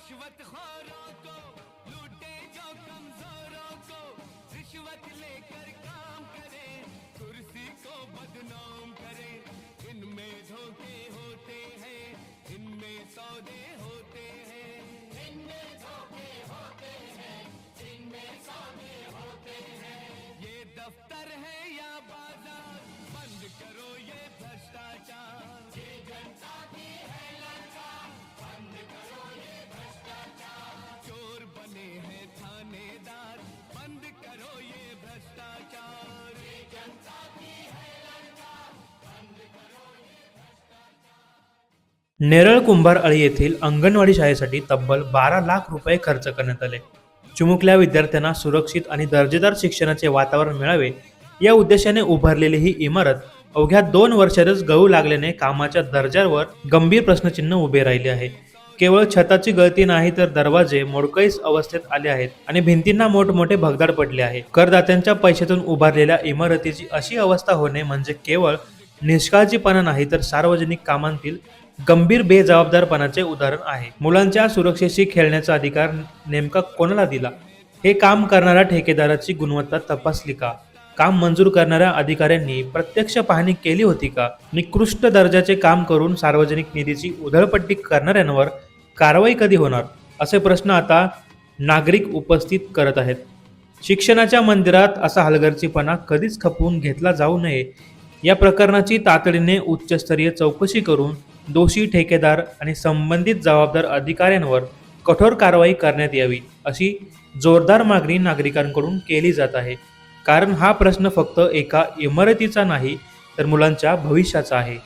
रिश्वतखोरों को लूटे जो कमजोरों को, रिश्वत लेकर काम करे, कुर्सी को बदनाम करे। इनमें धोखे होते हैं, इनमें सौदे होते हैं, इनमें धोखे होते हैं, इनमें सौदे होते हैं। ये दफ्तर है या बाजार, बंद करो ये भ्रष्टाचार। ये जनता की है ललकार, बंद करो ये भ्रष्टाचार। चोर बने हैं थानेदार, बंद करो ये भ्रष्टाचार। ये जनता की है ललकार, बंद करो ये भ्रष्टाचार। नेरळ कुंभारअळी येथील अंगणवाडी शाळेसाठी तब्बल 12 लाख रुपये खर्च करण्यात आले। चिमुकल्या विद्यार्थ्यांना सुरक्षित आणि दर्जेदार शिक्षणाचे वातावरण मिळावे या उद्देशाने उभारलेली ही इमारत अवघ्या 2 वर्षातच गळू लागल्याने कामाच्या दर्जावर गंभीर प्रश्नचिन्ह उभे राहिले आहे। केवळ छताची गळती नाही तर दरवाजे मोडकळीस अवस्थेत आले आहेत आणि भिंतींना मोठमोठे भगदाड पडले आहे। करदात्यांच्या पैशातून उभारलेल्या इमारतीची अशी अवस्था होणे म्हणजे केवळ निष्काळजीपणा नाही तर सार्वजनिक कामांतील गंभीर बेजबाबदारपणाचे उदाहरण आहे। मुलांच्या सुरक्षेशी खेळण्याचा अधिकार नेमका कोणाला दिला? हे काम करणाऱ्या ठेकेदाराची गुणवत्ता तपासली का? काम मंजूर करणाऱ्या अधिकाऱ्यांनी प्रत्यक्ष पाहणी केली होती का? निकृष्ट दर्जाचे काम करून सार्वजनिक निधीची उधळपट्टी करणाऱ्यांवर कारवाई कधी होणार? असे प्रश्न आता नागरिक उपस्थित करत आहेत। शिक्षणाच्या मंदिरात असा हलगर्जीपणा कधीच खपवून घेतला जाऊ नये। या प्रकरणाची तातडीने उच्चस्तरीय चौकशी करून दोषी ठेकेदार आणि संबंधित जबाबदार अधिकाऱ्यांवर कठोर कारवाई करण्यात यावी, अशी जोरदार मागणी नागरिकांकडून केली जात आहे। कारण हा प्रश्न फक्त एका इमारतीचा नाही तर मुलांच्या भविष्याचा आहे।